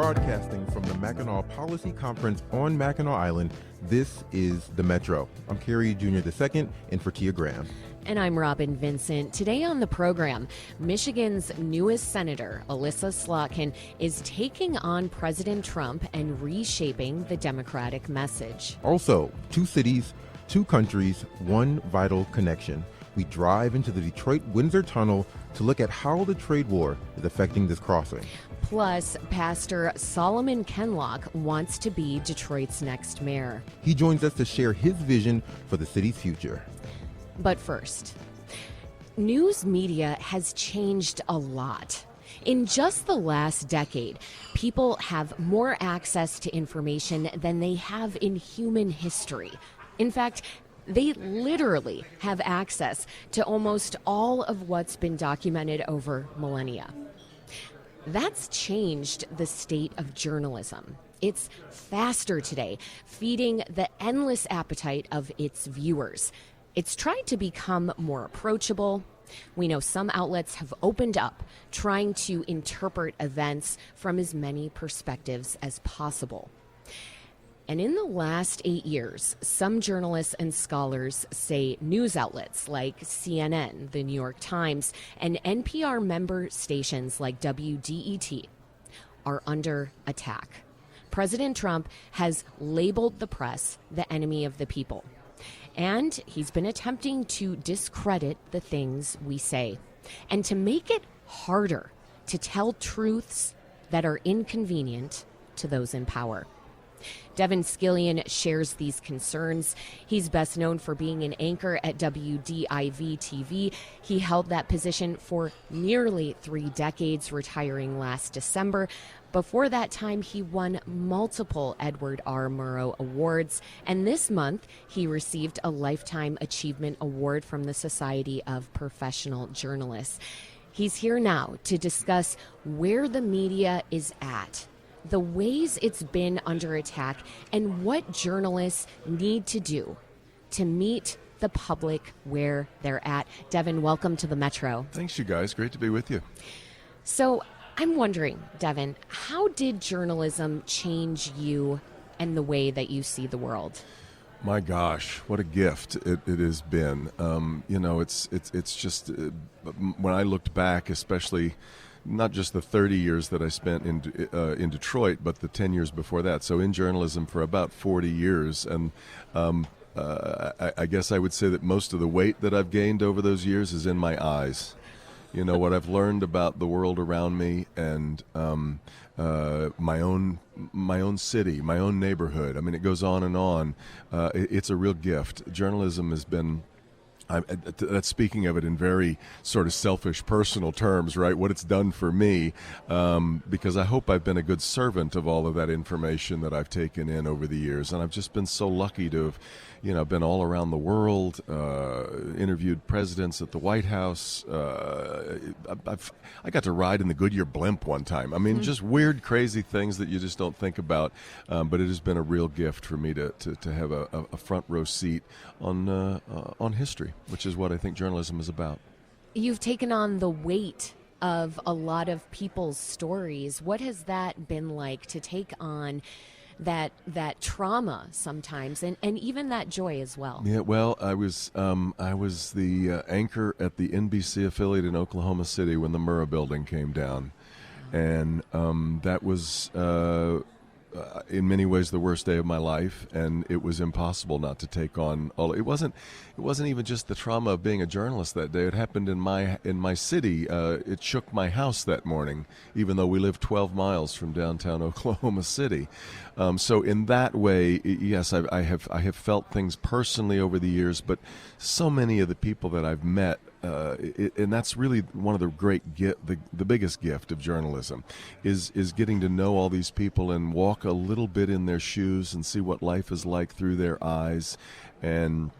Broadcasting from the Mackinac Policy Conference on Mackinac Island, this is The Metro. I'm Kerry Jr. II, in for Tia Graham. And I'm Robin Vincent. Today on the program, Michigan's newest senator, Elissa Slotkin, is taking on President Trump and reshaping the Democratic message. Also, two cities, two countries, one vital connection. We drive into the Detroit-Windsor Tunnel to look at how the trade war is affecting this crossing. Plus, Pastor Solomon Kenlock wants to be Detroit's next mayor. He joins us to share his vision for the city's future. But first, news media has changed a lot. In just the last decade, people have more access to information than they have in human history. In fact, they literally have access to almost all of what's been documented over millennia. That's changed the state of journalism. It's faster today, feeding the endless appetite of its viewers. It's tried to become more approachable. We know some outlets have opened up, trying to interpret events from as many perspectives as possible. And in the last 8 years, some journalists and scholars say news outlets like CNN, the New York Times, and NPR member stations like WDET are under attack. President Trump has labeled the press the enemy of the people. And he's been attempting to discredit the things we say and to make it harder to tell truths that are inconvenient to those in power. Devin Scillian shares these concerns. He's best known for being an anchor at WDIV-TV. He held that position for nearly 3 decades, retiring last December. Before that time, he won multiple Edward R. Murrow Awards, and this month he received a Lifetime Achievement Award from the Society of Professional Journalists. He's here now to discuss where the media is at, the ways it's been under attack, and what journalists need to do to meet the public where they're at. Devin, welcome to the Metro. Thanks, you guys. Great to be with you. So I'm wondering, Devin, how did journalism change you and the way that you see the world? My gosh, what a gift it has been. It's just when I looked back, especially not just the 30 years that I spent in Detroit, but the 10 years before that. So in journalism for about 40 years. And I guess I would say that most of the weight that I've gained over those years is in my eyes. You know, what I've learned about the world around me and my own city, my own neighborhood. I mean, it goes on and on. It's a real gift. Journalism has been, that's speaking of it in very sort of selfish personal terms, right? What it's done for me, because I hope I've been a good servant of all of that information that I've taken in over the years. And I've just been so lucky to have, been all around the world, interviewed presidents at the White House. I got to ride in the Goodyear blimp one time. I mean, just weird, crazy things that you just don't think about. But it has been a real gift for me to have a front row seat on history, which is what I think journalism is about. You've taken on the weight of a lot of people's stories. What has that been like to take on that trauma sometimes, and even that joy as well? Yeah, well, I was the anchor at the NBC affiliate in Oklahoma City when the Murrow building came down, and that was in many ways the worst day of my life, and it was impossible not to take on all. It wasn't even just the trauma of being a journalist that day. It happened in my city. It shook my house that morning, even though we live 12 miles from downtown Oklahoma City. So in that way, yes, I have felt things personally over the years, but so many of the people that I've met. And that's really one of the biggest gift of journalism is getting to know all these people and walk a little bit in their shoes and see what life is like through their eyes. And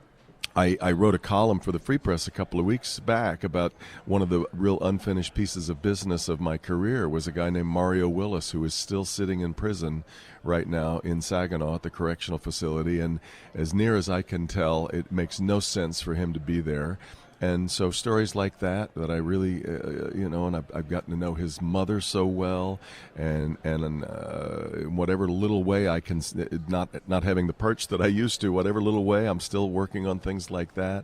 I wrote a column for the Free Press a couple of weeks back about one of the real unfinished pieces of business of my career was a guy named Mario Willis, who is still sitting in prison right now in Saginaw at the correctional facility. And as near as I can tell, it makes no sense for him to be there. And so stories like that I really, and I've gotten to know his mother so well, and in whatever little way I can, not having the perch that I used to, whatever little way, I'm still working on things like that.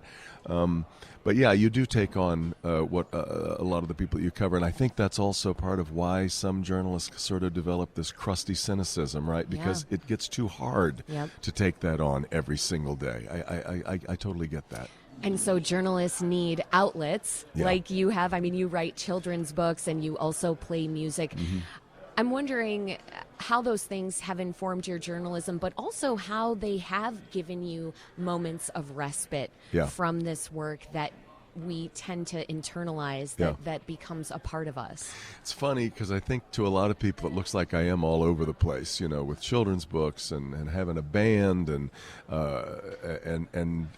But yeah, you do take on what a lot of the people that you cover, and I think that's also part of why some journalists sort of develop this crusty cynicism, right? Because it gets too hard to take that on every single day. I totally get that. And so journalists need outlets like you have. I mean, you write children's books and you also play music. Mm-hmm. I'm wondering how those things have informed your journalism, but also how they have given you moments of respite from this work that we tend to internalize, that becomes a part of us. It's funny because I think to a lot of people it looks like I am all over the place, with children's books and having a band and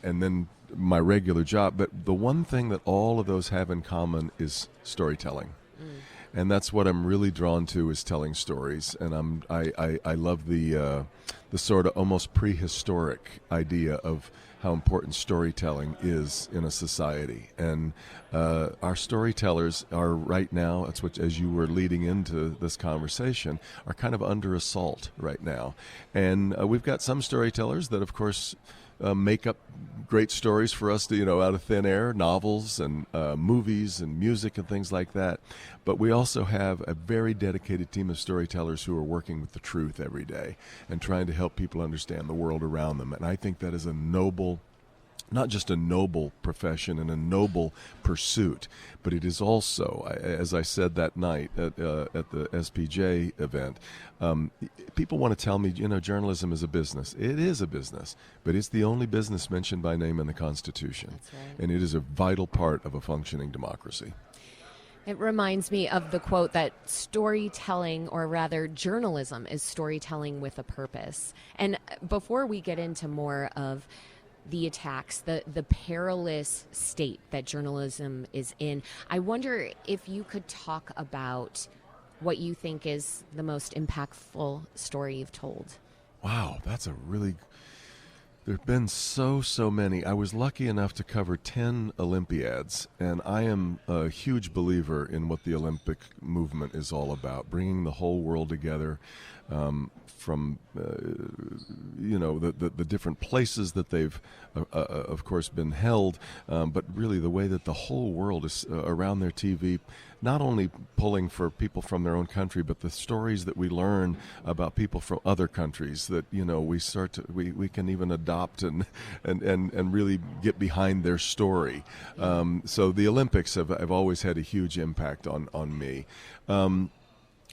then my regular job. But the one thing that all of those have in common is storytelling. And that's what I'm really drawn to, is telling stories. And I love the sort of almost prehistoric idea of how important storytelling is in a society. And our storytellers are right now, that's what, as you were leading into this conversation, are kind of under assault right now. And we've got some storytellers that, of course, make up great stories for us to, out of thin air, novels and movies and music and things like that. But we also have a very dedicated team of storytellers who are working with the truth every day and trying to help people understand the world around them. And I think that is a noble, not just a noble profession and a noble pursuit, but it is also, as I said that night at the SPJ event, people want to tell me, journalism is a business. It is a business, but it's the only business mentioned by name in the Constitution. That's right. And it is a vital part of a functioning democracy. It reminds me of the quote that storytelling, or rather journalism, is storytelling with a purpose. And before we get into more of the attacks, the perilous state that journalism is in, I wonder if you could talk about what you think is the most impactful story you've told. Wow, that's a really... There have been so many. I was lucky enough to cover 10 Olympiads, and I am a huge believer in what the Olympic movement is all about, bringing the whole world together, from the different places that they've, of course, been held, but really the way that the whole world is around their TV, not only pulling for people from their own country, but the stories that we learn about people from other countries that we can even adopt and really get behind their story. So the Olympics have always had a huge impact on me.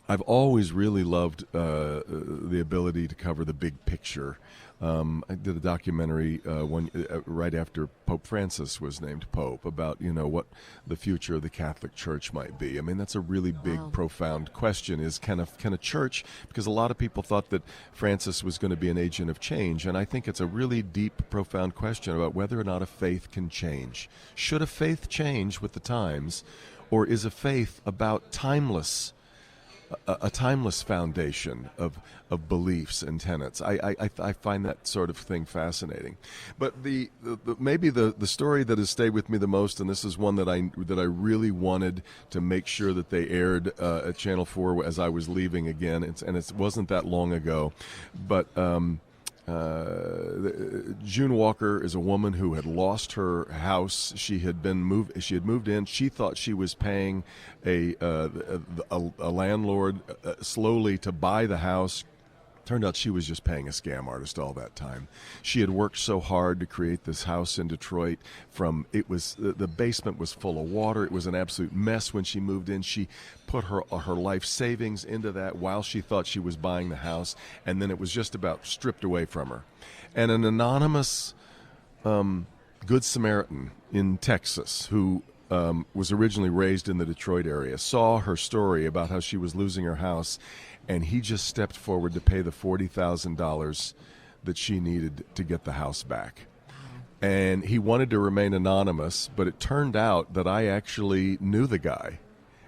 I've always really loved the ability to cover the big picture. I did a documentary right after Pope Francis was named Pope about, what the future of the Catholic Church might be. I mean, that's a really big, profound question, is can a church, because a lot of people thought that Francis was going to be an agent of change, and I think it's a really deep, profound question about whether or not a faith can change. Should a faith change with the times, or is a faith about a timeless foundation of beliefs and tenets? I find that sort of thing fascinating. But maybe the story that has stayed with me the most, and this is one that I really wanted to make sure that they aired at Channel 4 as I was leaving again, and it wasn't that long ago, but June Walker is a woman who had lost her house. She had moved in. She thought she was paying a landlord slowly to buy the house. Turned out she was just paying a scam artist all that time. She had worked so hard to create this house in Detroit. The basement was full of water. It was an absolute mess when she moved in. She put her life savings into that while she thought she was buying the house, and then it was just about stripped away from her. And an anonymous Good Samaritan in Texas who was originally raised in the Detroit area saw her story about how she was losing her house, and he just stepped forward to pay the $40,000 that she needed to get the house back. And he wanted to remain anonymous, but it turned out that I actually knew the guy.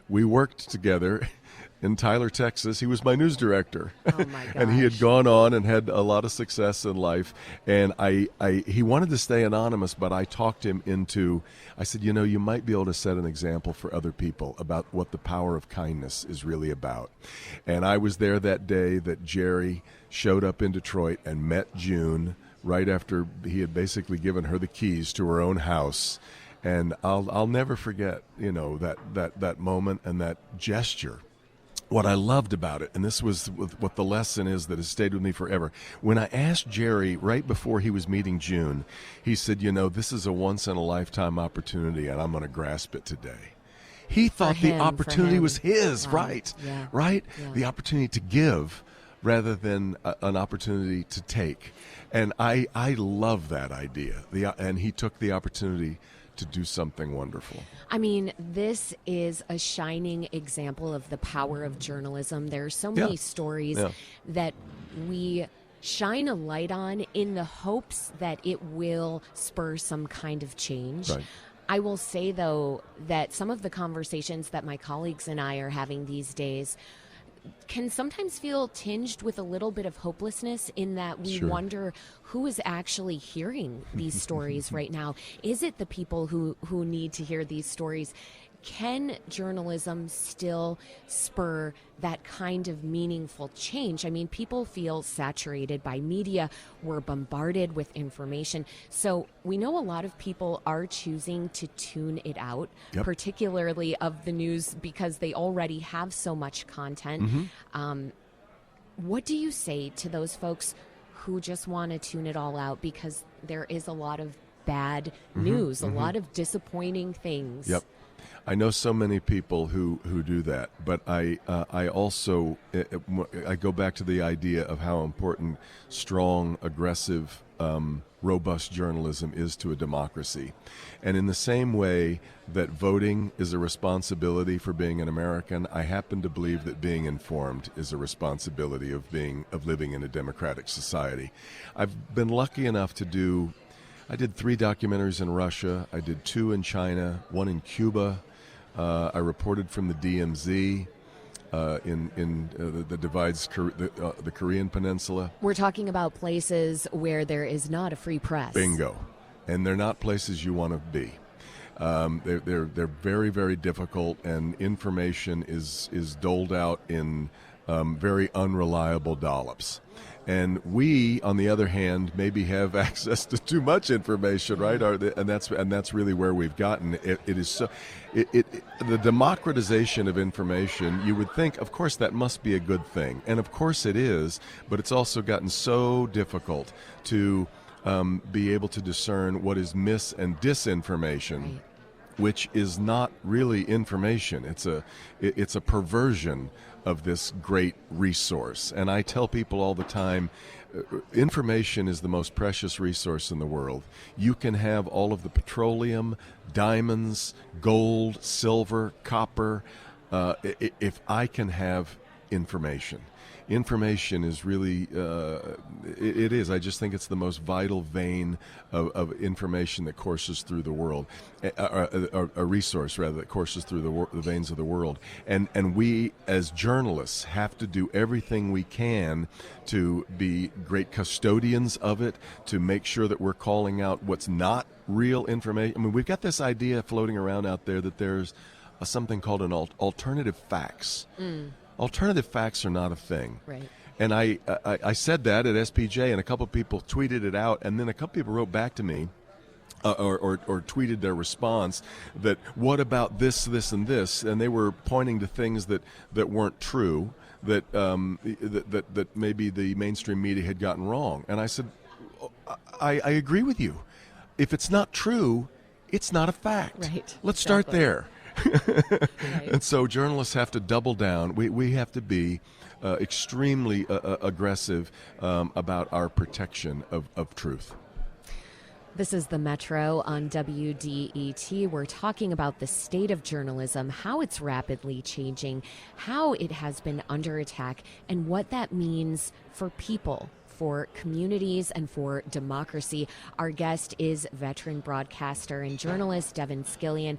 We worked together in Tyler, Texas. He was my news director. Oh my gosh. And he had gone on and had a lot of success in life. And he wanted to stay anonymous, but I talked him into, I said, you might be able to set an example for other people about what the power of kindness is really about. And I was there that day that Jerry showed up in Detroit and met June right after he had basically given her the keys to her own house. And I'll never forget, that moment and that gesture. What I loved about it, and this was what the lesson is that has stayed with me forever. When I asked Jerry right before he was meeting June, he said, this is a once-in-a-lifetime opportunity, and I'm going to grasp it today. He thought the opportunity was his, right? Yeah. Right? Yeah. The opportunity to give rather than an opportunity to take. And I love that idea. And he took the opportunity to do something wonderful. I mean, this is a shining example of the power of journalism. There are so many stories that we shine a light on in the hopes that it will spur some kind of change. Right. I will say, though, that some of the conversations that my colleagues and I are having these days can sometimes feel tinged with a little bit of hopelessness in that we wonder who is actually hearing these stories right now. Is it the people who need to hear these stories? Can journalism still spur that kind of meaningful change? I mean, people feel saturated by media. We're bombarded with information. So we know a lot of people are choosing to tune it out, particularly of the news, because they already have so much content. What do you say to those folks who just want to tune it all out because there is a lot of bad news, a lot of disappointing things? Yep. I know so many people who do that, but I also I go back to the idea of how important strong, aggressive, robust journalism is to a democracy. And in the same way that voting is a responsibility for being an American, I happen to believe that being informed is a responsibility of living in a democratic society. I've been lucky enough I did 3 documentaries in Russia. I did 2 in China, 1 in Cuba. I reported from the DMZ that divides the Korean Peninsula. We're talking about places where there is not a free press. Bingo. And they're not places you want to be. They're very, very difficult, and information is doled out in very unreliable dollops. And we, on the other hand, maybe have access to too much information, right? And that's really where we've gotten. It is so. The democratization of information. You would think, of course, that must be a good thing, and of course it is. But it's also gotten so difficult to be able to discern what is mis and disinformation. Right. Which is not really information. It's a perversion of this great resource. And I tell people all the time, information is the most precious resource in the world. You can have all of the petroleum, diamonds, gold, silver, copper, if I can have information. Information is really, it is. I just think it's the most vital vein of information that courses through the world, a resource, rather, that courses through the veins of the world. And we, as journalists, have to do everything we can to be great custodians of it, to make sure that we're calling out what's not real information. I mean, we've got this idea floating around out there that there's something called an alternative facts. Alternative facts are not a thing. Right. And I said that at SPJ, and a couple of people tweeted it out, and then a couple of people wrote back to me or tweeted their response that, what about this, this, and this? And they were pointing to things that weren't true, that maybe the mainstream media had gotten wrong. And I said, I agree with you. If it's not true, it's not a fact. Right. Let's start there. Right. And so journalists have to double down. We have to be extremely aggressive about our protection of truth. This is the Metro on WDET. We're talking about the state of journalism, how it's rapidly changing, how it has been under attack, and what that means for people, for communities, and for democracy. Our guest is veteran broadcaster and journalist Devin Scillian.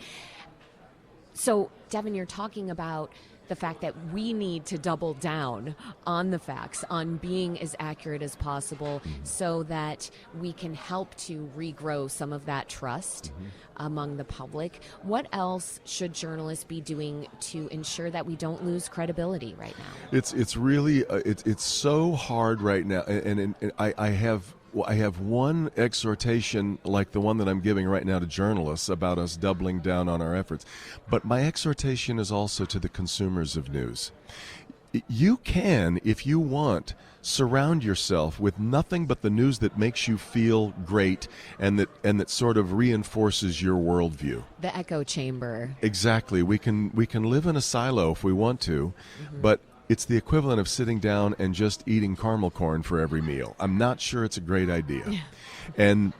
So, Devin, you're talking about the fact that we need to double down on the facts, on being as accurate as possible, so that we can help to regrow some of that trust among the public. What else should journalists be doing to ensure that we don't lose credibility right now? It's really it's so hard right now, and I have one exhortation like the one that I'm giving right now to journalists about us doubling down on our efforts. But my exhortation is also to the consumers of news. You can, if you want, surround yourself with nothing but the news that makes you feel great and that sort of reinforces your worldview. The echo chamber. Exactly. We can live in a silo if we want to, but it's the equivalent of sitting down and just eating caramel corn for every meal. I'm not sure it's a great idea. And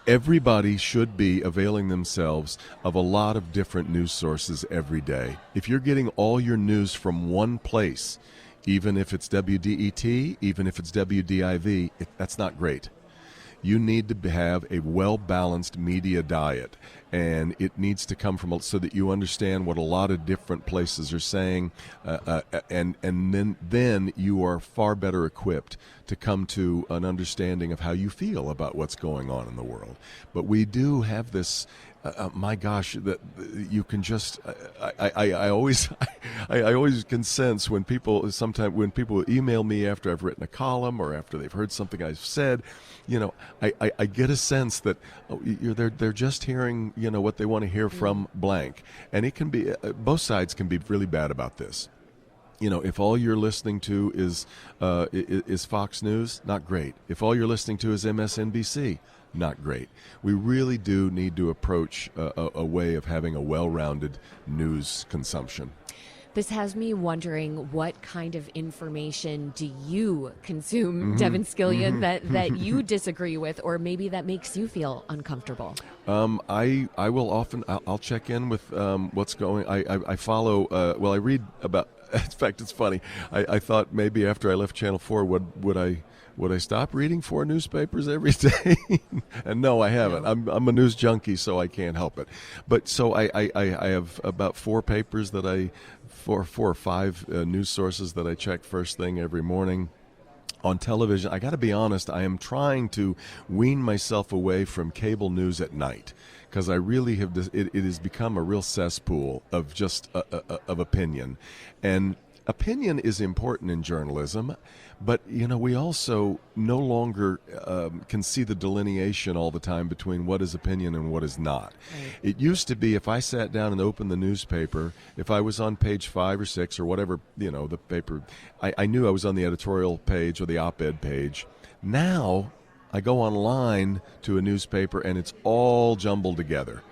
everybody should be availing themselves of a lot of different news sources every day. If you're getting all your news from one place, even if it's WDET, even if it's WDIV, that's not great. You need to have a well-balanced media diet, and it needs to come from so that you understand what a lot of different places are saying, and then you are far better equipped to come to an understanding of how you feel about what's going on in the world. But we do have this. My gosh, that you can just. I always can sense when people email me after I've written a column or after they've heard something I've said, I get a sense that they're just hearing what they want to hear from blank, and it can be both sides can be really bad about this. If all you're listening to is Fox News, not great. If all you're listening to is MSNBC, not great. We really do need to approach a way of having a well-rounded news consumption. This has me wondering, what kind of information do you consume, Devin Scillian, that you disagree with, or maybe that makes you feel uncomfortable? I will often, I'll check in with what's going. I follow. I read about. In fact, it's funny. I thought maybe after I left Channel 4, would I stop reading 4 newspapers every day? And no, I haven't. No. I'm a news junkie, so I can't help it. But so I have about 4 papers that four or five news sources that I check first thing every morning. On television, I got to be honest, I am trying to wean myself away from cable news at night, because I really have. It has become a real cesspool of just of opinion, and opinion is important in journalism, but we also no longer can see the delineation all the time between what is opinion and what is not. Right. It used to be if I sat down and opened the newspaper, if I was on page 5 or 6 or whatever, the paper, I knew I was on the editorial page or the op-ed page. Now I go online to a newspaper and it's all jumbled together.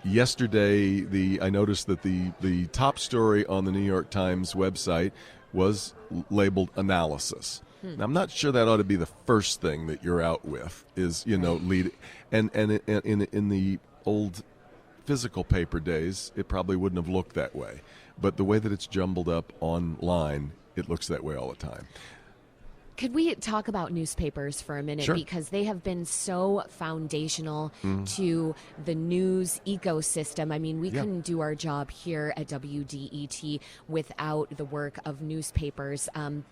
Yesterday, I noticed that the top story on the New York Times website was labeled analysis. Now, I'm not sure that ought to be the first thing that you're out with is, lead. And in the old physical paper days, it probably wouldn't have looked that way. But the way that it's jumbled up online, it looks that way all the time. Could we talk about newspapers for a minute? Sure. Because they have been so foundational to the news ecosystem. I mean, we couldn't do our job here at WDET without the work of newspapers.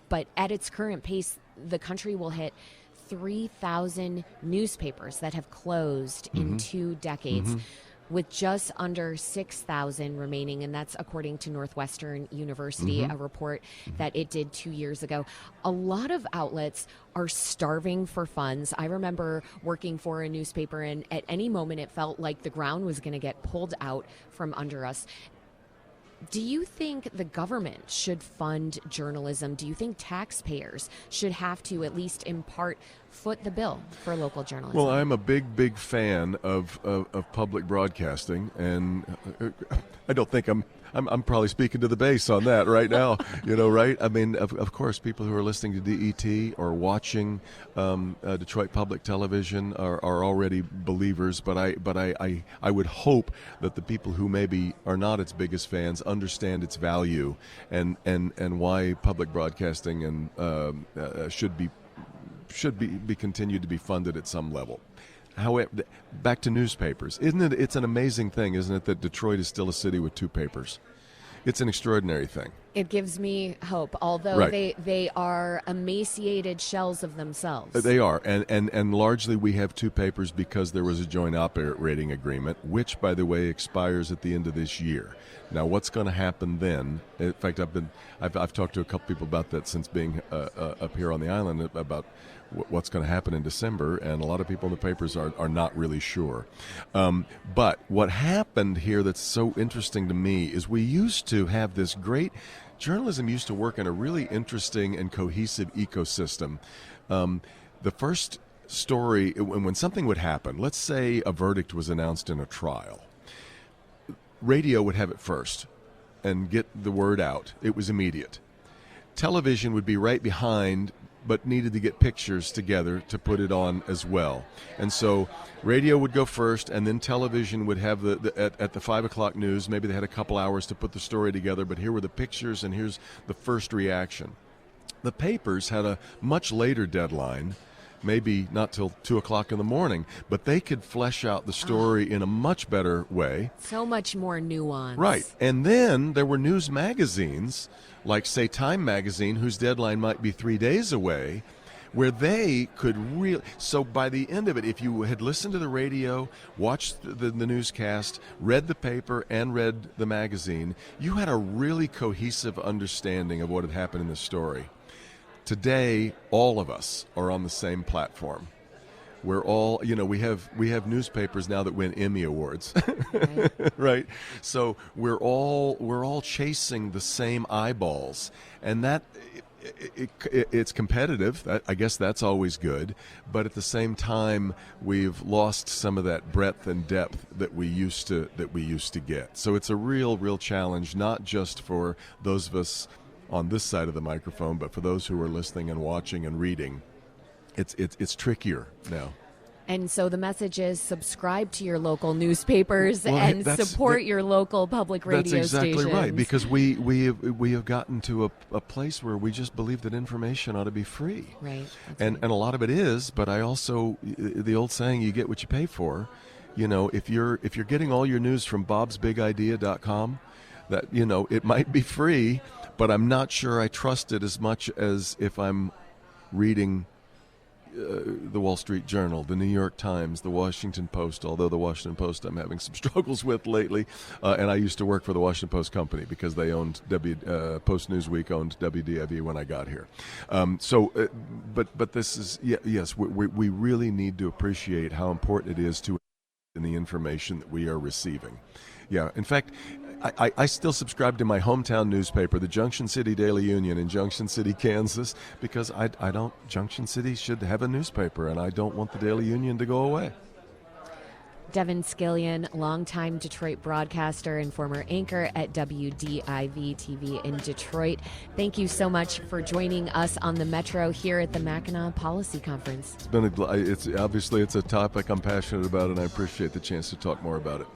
But at its current pace, the country will hit 3,000 newspapers that have closed in 2 decades. With just under 6,000 remaining, and that's according to Northwestern University, a report that it did 2 years ago. A lot of outlets are starving for funds. I remember working for a newspaper, and at any moment it felt like the ground was going to get pulled out from under us. Do you think the government should fund journalism? Do you think taxpayers should have to, at least in part, foot the bill for local journalism? Well, I'm a big fan of public broadcasting, and I don't think I'm probably speaking to the base on that right now. Right? I mean, of course, people who are listening to DET or watching Detroit Public Television are already believers. But I would hope that the people who maybe are not its biggest fans understand its value and why public broadcasting and should be continued to be funded at some level. However, back to newspapers. It's an amazing thing, isn't it, that Detroit is still a city with 2 papers? It's an extraordinary thing. It gives me hope, although Right. they are emaciated shells of themselves. They are, and largely we have two papers because there was a joint operating agreement, which, by the way, expires at the end of this year. Now, what's going to happen then? In fact, I've talked to a couple people about that since being up here on the island about what's going to happen in December, and a lot of people in the papers are not really sure. But what happened here that's so interesting to me is we used to have this great journalism used to work in a really interesting and cohesive ecosystem. The first story, when something would happen, let's say a verdict was announced in a trial, radio would have it first and get the word out. It was immediate. Television would be right behind, but needed to get pictures together to put it on as well. And so radio would go first, and then television would have at the 5 o'clock news, maybe they had a couple hours to put the story together, but here were the pictures and here's the first reaction. The papers had a much later deadline, maybe not till 2 o'clock in the morning, but they could flesh out the story in a much better way. So much more nuance. Right. And then there were news magazines, like, say, Time Magazine, whose deadline might be 3 days away, where they could really... So by the end of it, if you had listened to the radio, watched the newscast, read the paper, and read the magazine, you had a really cohesive understanding of what had happened in the story. Today, all of us are on the same platform. We're all, we have newspapers now that win Emmy Awards, right? So we're all chasing the same eyeballs, and that it's competitive. I guess that's always good, but at the same time, we've lost some of that breadth and depth that we used to get. So it's a real challenge, not just for those of us on this side of the microphone, but for those who are listening and watching and reading. It's trickier now. And so the message is subscribe to your local newspapers and support your local public radio stations. That's exactly right, because we have gotten to a place where we just believe that information ought to be free. Right. And a lot of it is, but I also, the old saying, you get what you pay for. If you're getting all your news from bobsbigidea.com, that it might be free, but I'm not sure I trust it as much as if I'm reading the Wall Street Journal, the New York Times, the Washington Post, although the Washington Post I'm having some struggles with lately. And I used to work for the Washington Post company because they owned Post Newsweek owned WDIV when I got here. But this is, yes, we really need to appreciate how important it is to in the information that we are receiving. Yeah, in fact, I still subscribe to my hometown newspaper, the Junction City Daily Union in Junction City, Kansas, because Junction City should have a newspaper, and I don't want the Daily Union to go away. Devin Scillian, longtime Detroit broadcaster and former anchor at WDIV-TV in Detroit. Thank you so much for joining us on the Metro here at the Mackinac Policy Conference. It's obviously a topic I'm passionate about, and I appreciate the chance to talk more about it.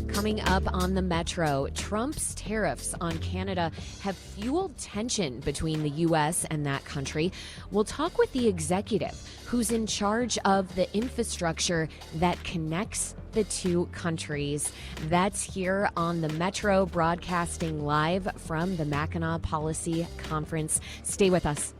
Coming up on the Metro, Trump's tariffs on Canada have fueled tension between the U.S. and that country. We'll talk with the executive who's in charge of the infrastructure that connects the two countries. That's here on the Metro, broadcasting live from the Mackinac Policy Conference. Stay with us.